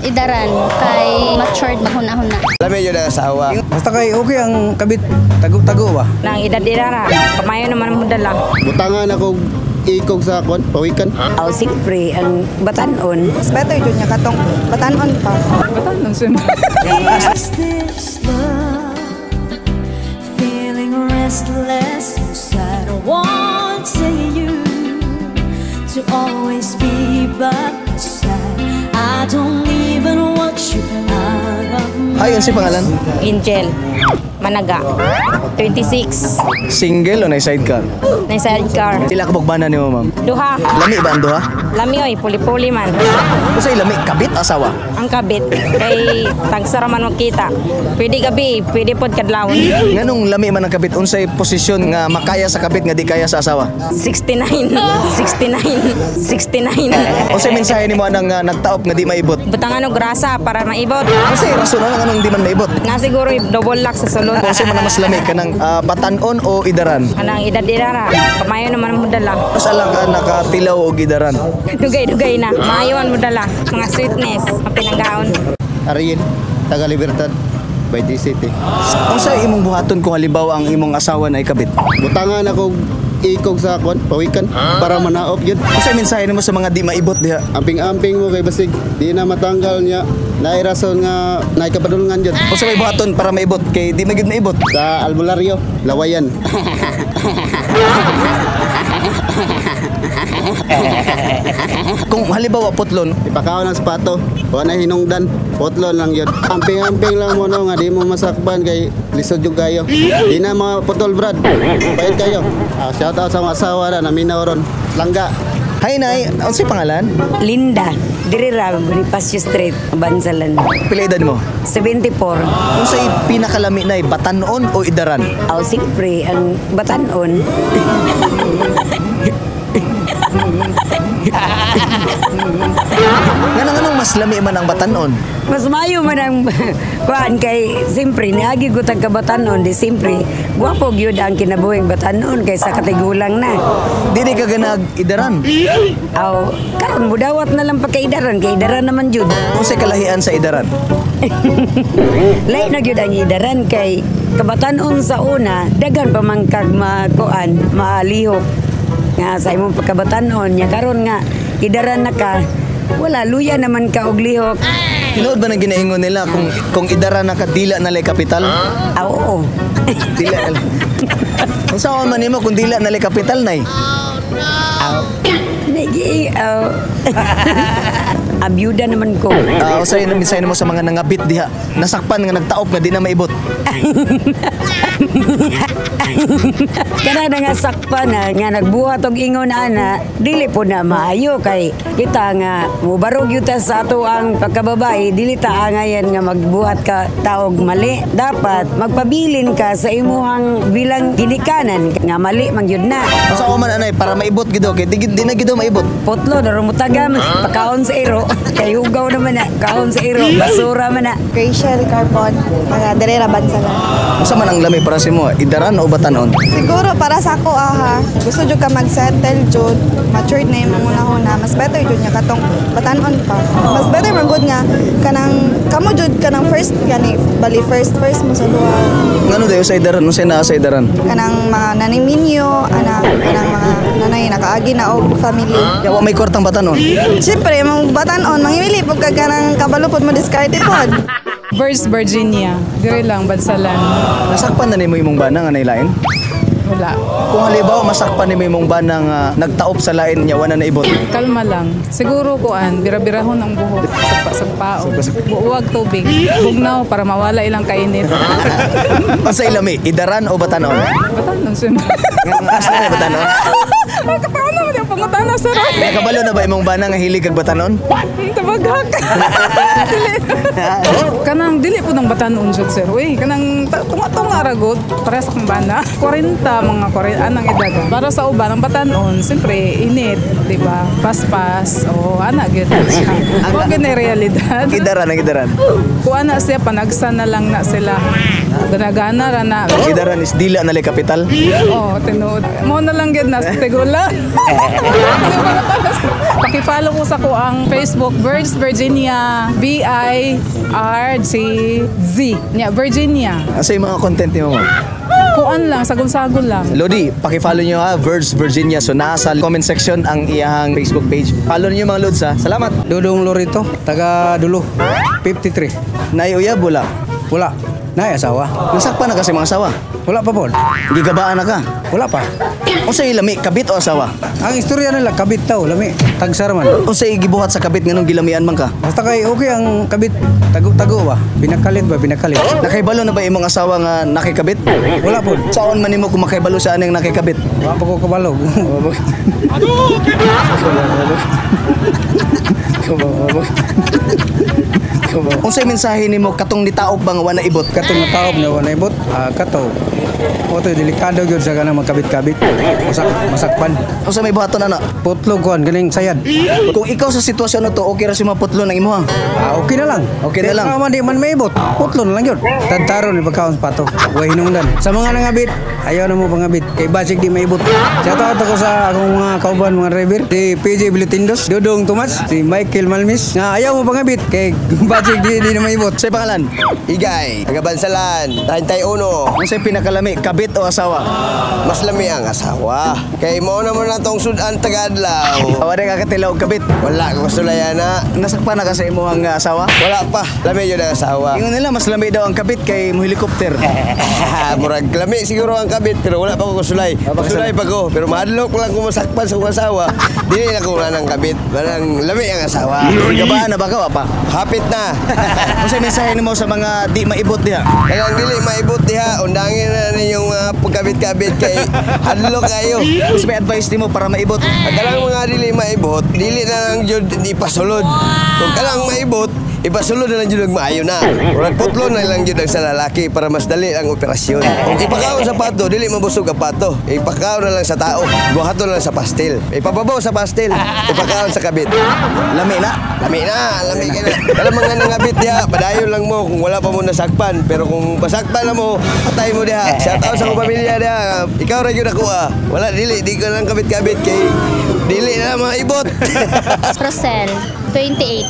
Idaran kay matured mahuna-huna. Labi yun ang asawa. Basta kay okay ang kabit, tago-tago ba? Nang edad-edara, kamayo naman mo dala. Butangan ako ikog sa kon, pawikan. Aw siyempre ang batanon. Mas better yun niya katong batanon pa. Batanon siyempre. Feeling restless inside, I want you to always be by my side. I don't even want you out of my Ay, ano si pangalan? Angel. Managa. 26. Single o na sidecar? Na sidecar. Sila kabugbana ni mo, ma'am? Duha. Lami ba ang duha? Lami oy, puli-puli man. Kung sa'yo lami, kabit asawa? Ang kabit. Kay tagsara man magkita. Pwede gabi, pwede pod kadlawon. Nganong lami man ang kabit? Unsay posisyon nga makaya sa kabit nga di kaya sa asawa? 69. 69. 69. Unsay mensahe nimo anang nagtaop nga di maibot? Butangan og grasa para maibot. Unsay rason nga nganong di man maibot? Nga siguro double lock sa sulod. Unsay man ang mas lami kanang batanon o idaran? Anang edad-edara, kamayo naman mo dala. Mas alang ka nakatilaw o gidaran? Dugay-dugay na. Maayon mo dala. Mga sweetness, ang pinanggaon. Ariel, taga Libertad, Bayti City. Unsay imong buhaton kung halimbawa ang imong asawa na ikabit? Butangan ako ikog sa kon, pawikan para manaop yun. Unsay mensahe nimo sa mga di maibot diha? Amping-amping mo kay basig, di na matanggal niya. Naay rason nga naay kapadulungan yun. Unsay may buhaton para maibot kay di magid maibot? Sa albularyo, lawayan. Kung halimbawa putlon, Ipakaw ng sapato, wala na hinungdan, potlon lang yun. Amping-amping lang mo no, nga di mo masakban kay lisod yung kayo. Di na mga putol brad, bayad kayo. Shout out sa mga asawa na naminaw ron. Langga. Hi Nay, unsay pangalan? Linda, Dirira, Bonifacio Street, Bansalan. Pila edad mo? 74. Unsay pinakalami Nay, batanon o idaran? Aw siyempre ang batanon. Nganong mas lami man ang batanon? Mas mayo man ang kuan kay siyempre niagi ko tag kabatanon di siyempre gwapo gyud ang kinabuhing batanon kaysa katigulang na. Dili ka ganag idaran. Aw karon mudawat na lang pagkaidaran kay idaran naman jud. Unsay kalahian sa idaran? Lain na gyud ang idaran kay kabatanon sa una dagan pa man kag makuan maalihok nga sa imong pagkabatanon nya karon nga idaran na ka wala luya naman ka og lihok. Tinuod ba nang ginaingon nila kung idaran na kadila na lay kapital? Aw oo. Dila na. Unsa man nimo kung dila na lay kapital Nay? Aw. Nagi aw. Abyuda naman ko. Unsay mensahe mo sa mga nangabit diha? Nasakpan nga nagtaop nga di na maibot. Kana na nga sakpa na nga nagbuhat og ingon ana dili po na maayo kay kita nga mubarog yun ta sa ato ang pagkababae dili ta angayan nga magbuhat ka taog mali dapat magpabilin ka sa imuhang bilang ginikanan nga mali man gyud na Unsa man anay para maibot gid kay di na gid maibot. potlo daro mo tagam pakaon sa iro kay hugaw naman na kaon sa iro basura man na. Rachel Carbon, mga Dirira Bansalan. Unsa man ang lami para sa mo? Idaran o batanon? Siguro para sa ako gusto jud ka mag-settle jud, matured na yung muna mas better jud niya katong batanon pa. Mas better man gud nga kanang kamo jud kanang first gani bali first mo sa duha. Ngano dayo sa idaran? Unsay naa sa idaran? Kanang mga naniminyo, kanang mga nanay nakaagi na og family. Yawa may kwartang batanon. Siyempre, mga batanon, mangimili po ka kanang kabalo po mo discarded pod. First Virginia, dire lang Bansalan. Nasakpan na nimo imong bana nga nailain? Wala. Kung halimbawa masakpan nimo imong bana nga nagtaop sa lain nya wala na ibot. Kalma lang. Siguro kuan, bira-birahon ang buhok. Sagpa-sagpao. Buwag tubig. Bugnaw para mawala ilang kainit. Unsay lami? Idaran o batanon? Batanon siyempre. Asa na batanon? Nakataon naman yung pangutana sa ron. Nakabalo na ba imong bana nga hilig kag batanon? Tabaghak. Kanang dili po ng batanon jud sir. Uy, kanang tunga-tunga ragod para sa kambana. 40 mga 40 anang edad. Para sa uban ang batanon, siyempre init, di ba? Paspas o ana gyud siya. Wag na realidad. Idaran ang idaran. Kuan na siya panagsan na lang na sila. Gana-gana ra na. Idaran is dila na lay kapital. Oh, tinuod. Mo na lang gid na tegula. Paki-follow ko sa ko ang Facebook Birds Virginia VIRGZ. Nya Virginia. Asa yung mga content niyo mo? Kuan lang, sagol-sagol lang. Lodi, paki-follow niyo ha, Birds Virginia. So nasa comment section ang iyang Facebook page. Follow niyo mga lods ha. Salamat. Dudong Lorito, taga Dulo, 53. Naiuyab wala. Wala, na asawa. Nasakpan na kasi mga asawa. Wala pa po. Gigabaan na ka. Wala pa. O sa ilami, kabit o asawa? Ang istorya nila, kabit daw, lami, tagsar man. O sa gibuhat sa kabit nganong gilamian man ka? Basta kay okay ang kabit, tago-tago ba? Binakalit ba, binakalit? Nakaibalo na ba imong asawa nga nakikabit? Wala po. Saon man nimo kung makaibalo sa anang nakikabit? Wala pa ko kabalog. Unsay mensahe nimo katong nitaop bang wala ibot? Katong nataop na wala ibot, kataw. O to delikado gyud sa kanang magkabit-kabit. Masakpan. Unsa may buhaton ana? Putlog kon galing sayad. Kung ikaw sa sitwasyon na to, okay ra si maputlo ng imuha. Okay na lang. Okay na lang. Man di man may ibot. Putlo na lang yun. Tantaro ni pagkaon sa pato. Way hinungdan. Sa mga nangabit, ayaw na mo pangabit. Kay basig di may ibot. Shout out ako sa akong mga kauban, mga driver. Si PJ Bilitindos, Dodong Tomas, si Michael Malmis. Nga ayaw mo pangabit. Kay basig di na may ibot. Sa pangalan? Igay, taga-Bansalan, 31. Unsay pinakalami, kabit o asawa? Mas lami ang asawa. Kay mo naman na tong sudan taga-adlaw. Awa na kakatilaw kabit. Wala ko sulayana. Nasakpan na kasi imo ang asawa? Wala pa. Lami yun ang asawa. Ingon nila mas lami daw ang kabit kay mo helicopter. Murag lami siguro ang kabit pero wala pa ko kusulay. Kusulay pa ko pero mahadlok lang ko masakpan sa akong asawa. Dili na ko wala ng kabit. Parang lami ang asawa. Gabaan na ba ka pa? Hapit na. Unsay mensahe nimo sa mga di maibot diha? Kaya dili maibot diha, undangin na ninyong pagkabit-kabit kay hadlok kayo. Mas may advice nimo para maibot? Kanang mga dili maibot, dili na lang jud ipasulod. Kung kanang maibot, ipasulod na lang jud maayo na. Urang putlo na lang jud sa lalaki para mas dali ang operasyon. Kung ipakaon sa pato, dili mabusog ang pato. Ipakaon na lang sa tao. Buhaton na lang sa pastil. Ipababaw sa pastil. Ipakaon sa kabit. Lami na. Lami na, lami ka na. Alam mga nangabit diha, padayon lang mo kung wala pa mo nasakpan. Pero kung pasakpan na mo, patay mo diha. Shout out sa akong pamilya diha. Ikaw ra gyud ako Wala dili, di ko lang kabit-kabit kay dili na maibot. Rosel, 28.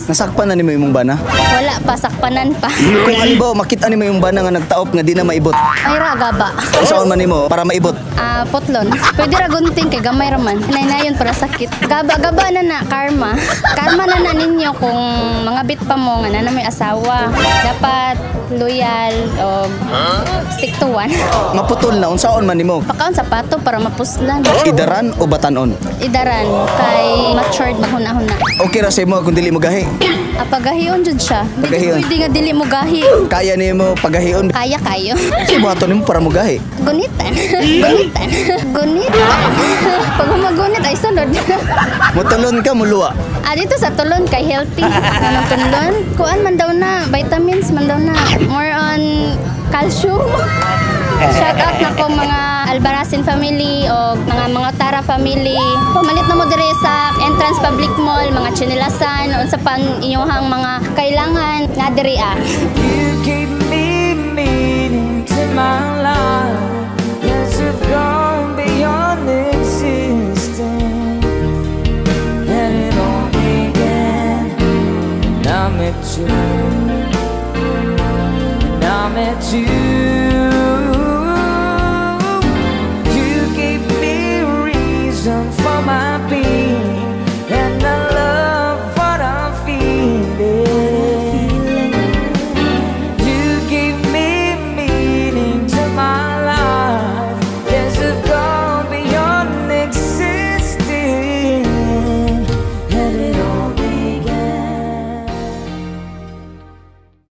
Nasakpan na nimo imong bana? Wala pa, sakpanan pa. Kung halimbawa makita nimo yung bana nga nagtaop nga di na maibot. Ay ragaba. Isaon man nimo para maibot? Potlon. Pwede ra gunting kay gamay raman. Nay-nayon para sakit. Gaba na karma. Karma na ninyo kung mga bit pa mo nga na may asawa. Dapat loyal o stick to one. Maputol na unsaon man nimo? Pakaon sa pato para mapuslan. Idaran o batanon? Idaran kay matured maghuna-huna. Okay ra sa imo kung dili mo gahi. Pagahion jud siya. Pagahion. Pwede nga dili mo gahi. Kaya nimo pagahion. Kaya kayo. Kasi buhaton nimo para mo gahi. Gunitan. Gunitan. Gunitan. Pag humagunit ay sunod. Mutulon ka muluwa. Dito sa tulon kay healthy. Anong tulon? Kuan man daw na, vitamins man daw na. More on calcium. Shout out na ko mga Albaracin family o mga Tara family. Pumalit na mo dire sa Entrance Public Mall, mga chinilasan, unsa pa inyong mga kailangan nga diri You gave me meaning to my life. Yes, you've gone beyond existence. And it all began when I met you. When I met you.